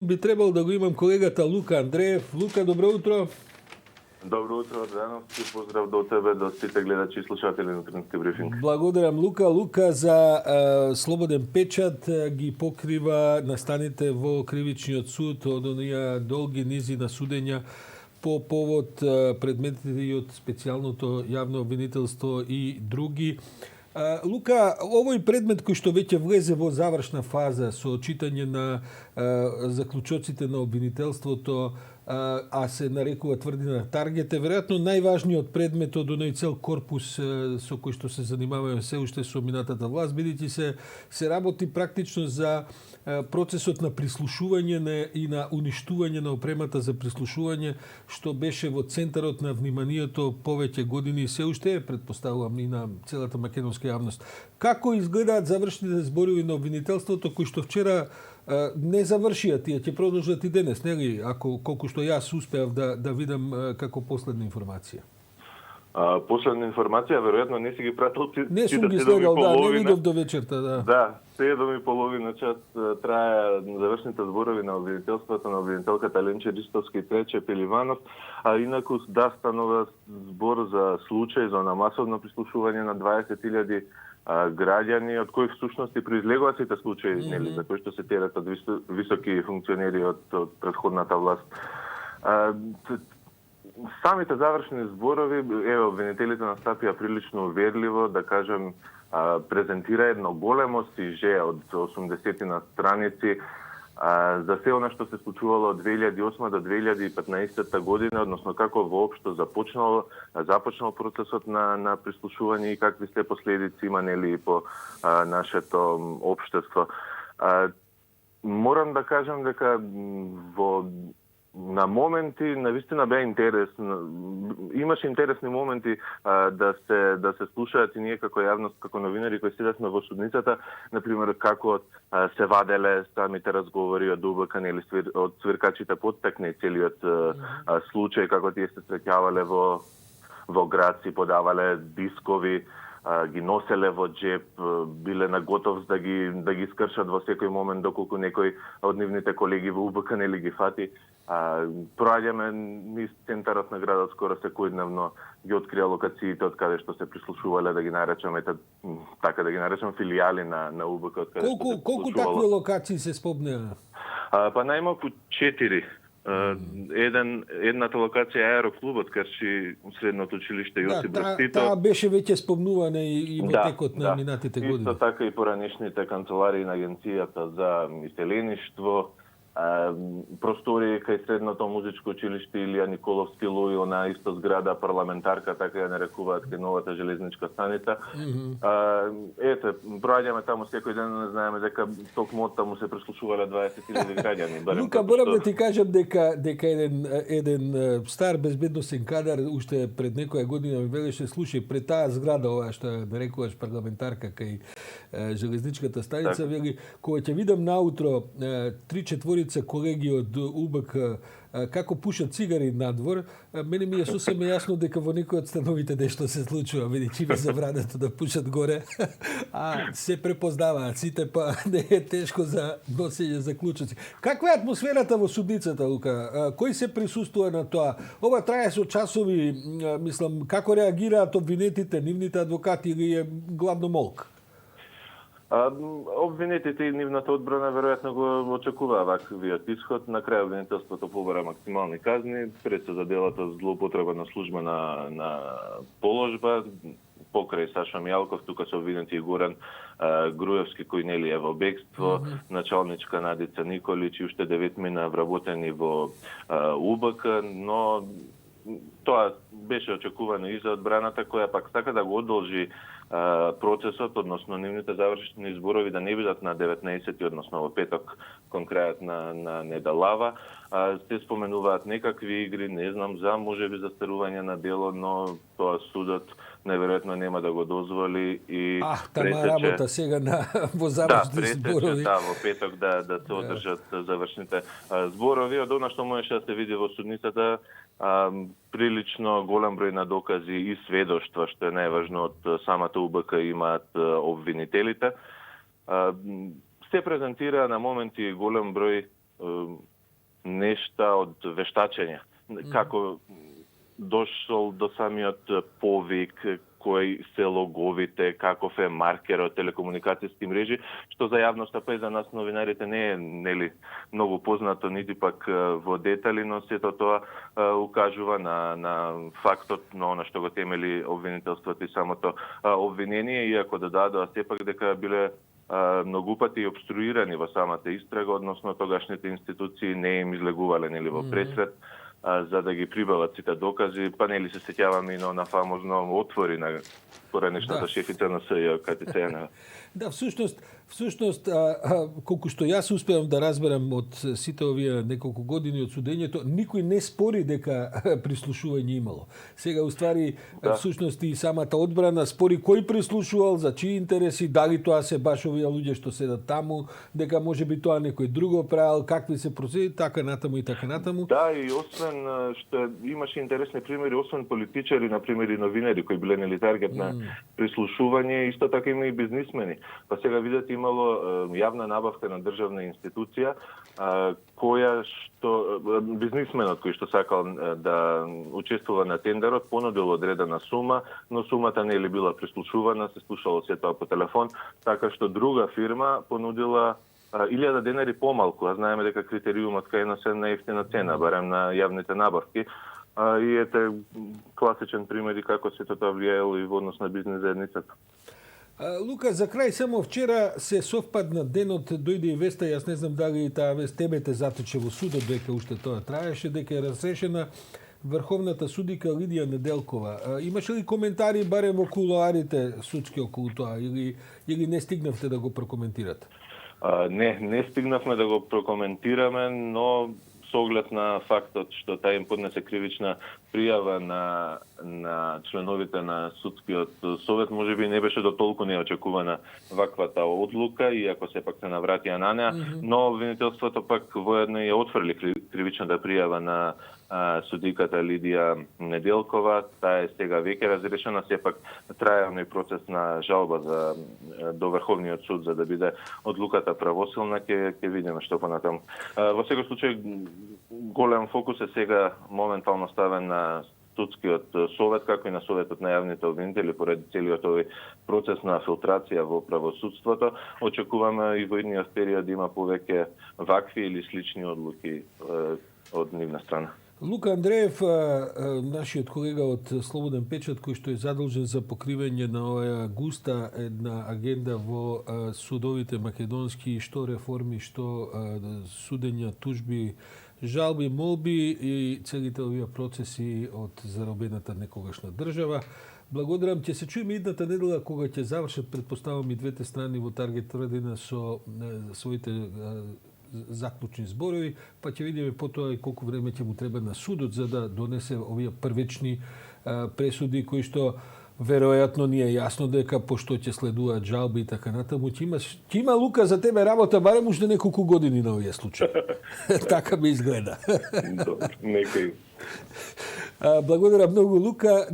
bi trebalo da го имам колегата Лука Андреев. Лука, добро утро. Добро утро, Драновски. Поздрав до тебе, до сите гледачи и слушатели на Утрински брифинг. Благодарам, Лука. Лука за Слободен печат ги покрива настаните во Кривичниот суд од оние долги низи на судења по повод предметите и од специјалното јавно обвинителство и други. Лука, овој предмет кој што веќе влезе во завршна фаза со читање на заклучоците на обвинителството, а се нарекува тврдина таргет, е веројатно најважниот предмет од оној цел корпус со кој што се занимаваме се уште со минатата власт, бидејќи се работи практично за процесот на прислушување и на уништување на опремата за прислушување, што беше во центарот на вниманието повеќе години и се уште е, предпоставувам, и на целата македонска јавност. Како изгледаат завршните зборови на обвинителството, кои што вчера не завршија, тие ќе продолжат и денес, нели? Ако колку што јас успеав да видам како последна информација. Последна информација, веројатно не си ги пратил. Не сум ги следал, не видов до вечерта, да. Да, 7:30 час трае завршните зборови на обвинителството на обвинителката Ленче Ристовски и Трече Пеливанов, а инаку да станува збор за случај за масовно прислушување на 20.000 граѓани, од кои всушност и произлегува сите случаи, нели, за кои што се терат од високи функционери од претходната власт. Самите завршни зборови, обвинителите настапија прилично уверливо, да кажем, презентира едно големо сиже од 80 на страници за се она што се случувало од 2008 до 2015 година, односно како воопшто започнал процесот на прислушување и какви се последици има, нели, по нашето општество. Морам да кажам дека на моменти навистина беа интересно. Имаше интересни моменти да се слушаат и ние како јавност, како новинари кои седевме во судницата, например како се ваделе самите разговори од УБК, нели, од свиркачите подтекне целиот случај, како тие се среќавале во град, си подавале дискови, ги носеле во джеп, биле на готов да ги скршат во секој момент доколку некој од нивните колеги во УБК нели ги фати. Проаѓаме низ центарот на градот скоро секојдневно, ги открија локациите од каде што се прислушувале, да ги наречам филијали на УБК од каде што се прислушувало. Колку такви локации се спомнеа? Па најмалку 4. Едната локација е аероклубот Карши, средното училиште Јосип Брз Тито. Таа беше веќе спомнувана и во текот на минатите години. Исто така и поранешните канцеларии на Агенцијата за иселеништво, простории кај средното музичко училиште Илија Николовски Лојо, на иста зграда парламентарка, така ја нарекуваат кај новата железничка станица. Ете, проаѓаме таму секој ден, не знаеме дека токму од таму се прислушувале 20.000 граѓани. Лука, морам да ти кажам дека еден стар безбедносен кадар уште пред некоја година ми велеше, слушај, пред таа зграда ова што нарекуваш парламентарка кај железничката станица, вели, кога ќе видам наутро 3/4 колеги од УБК како пушат цигари надвор, мене ми е сосем јасно дека во некој од становите нешто се случува, бидејќи ви забрането да пушат горе, а се препознаваат сите, па не е тешко за носење заклучоци. Каква е атмосферата во судницата, Лука? Кој се присуствува на тоа? Ова трае со часови, мислам, како реагираат обвинетите, нивните адвокати, или е главно молк? Обвинетите и нивната одбрана веројатно го очекуваа ваквиот исход. На крај обвинителството побара максимални казни, пред се за делата злоупотреба на службена на положба, покрај Саша Мијалков, тука се обвинети и Горан Груевски, кој нели е во бегство, началничка Надица Николич и уште 9 мина вработени во УБК, но тоа беше очекувано и за одбраната, која пак сака да го одолжи процесот, односно нивните завршни зборови да не бидат на 19, односно во петок кон крајот на недалава. Се споменуваат некакви игри, не знам, за можеби застарување на дело, но тоа судот најверојатно нема да го дозволи и тама работа сега во завршни зборови. Да, во петок да се одржат завршните зборови. Од она што можеше да се види во судницата, прилично голем број на докази и сведоштва, што е најважно од самата УБК имаат обвинителите. Се презентира на моменти голем број нешта од вештачење. Како дошол до самиот повик, кои се логовите, каков е маркерот, телекомуникацијски мрежи, што за јавноста па и за нас новинарите не е нели многу познато, нити пак во детали, но сето тоа укажува на фактот на она што го темели обвинителството и самото обвинение, иако додадоа сепак дека биле многу пати обструирани во самата истрага, односно тогашните институции не им излегувале нели во пресред, за да ги прибават сите докази, па нели се сеќаваме и на фамозно отвори на поранешната шефица на СЈ КТЦ. Да, всушност, колку што јас успеам да разберам од сите овие неколку години од судењето, никој не спори дека прислушување имало. Сега, уствари, всушност и самата одбрана спори кој прислушувал, за чии интереси, дали тоа се баш овие луѓе што седат таму, дека може би тоа некој друго правил, какви се процеди, така натаму и така натаму. Да, и освен што имаше интересни примери, освен политичари, например и новинари кои биле нели таргет на прислушување, исто така има и бизнисмени. Па сега видите имало јавна набавка на државна институција, која што бизнисменот кој што сакал да учествува на тендерот понудил одредена сума, но сумата не е ли била прислушувана, се слушало се тоа по телефон, така што друга фирма понудила 1000 денари помалку, а знаеме дека критериумот кај нас е најевтина цена, барем на јавните набавки. И ете класичен пример и како сето тоа влијаело и во однос на бизнес заедницата. Лука, за крај само вчера се совпадна денот, дојде и веста, јас не знам дали таа вест тебе те затече во судот, дека уште тоа траеше, дека е разрешена врховната судика Лидија Неделкова. Имаше ли коментари барем во кулоарите судски околу тоа или не стигнавте да го прокоментирате? Не стигнавме да го прокоментираме, но со оглед на фактот што таа им поднесе кривична пријава на членовите на судскиот совет, може би не беше до толку неочекувана ваквата одлука, иако сепак се навратија на неа, но обвинителството пак воедно ја отфрли кривичната пријава на судиката Лидија Неделкова. Таа е сега веќе разрешена, сепак трајавни процес на жалба до Врховниот суд за да биде одлуката правосилна, ќе видиме што понатаму. Во секој случај голем фокус е сега моментално ставен на судскиот совет, како и на советот на јавните обвинители поради целиот овој процес на филтрација во правосудството. Очекуваме и во идниот период да има повеќе вакви или слични одлуки од нивна страна. Лука Андреев, нашиот колега од Слободен печат, кој што е задолжен за покривање на оваа густа една агенда во судовите македонски, што реформи, што судења, тужби, жалби, молби и целите овие процеси од заробената некогашна држава. Благодарам, ќе се чуеме идната недела кога ќе завршат, предпоставам, и двете страни во Таргет Радина со своите заклучни зборови, па ќе видиме потоа и колку време ќе му треба на судот за да донесе овие првични пресуди кои што веројатно ни е јасно дека пошто ќе следуваат жалби и така натаму, ќе има Лука за тебе работа барем уште неколку години на овие случаи. Така ми изгледа. Добро, некој. Благодарам многу, Лука.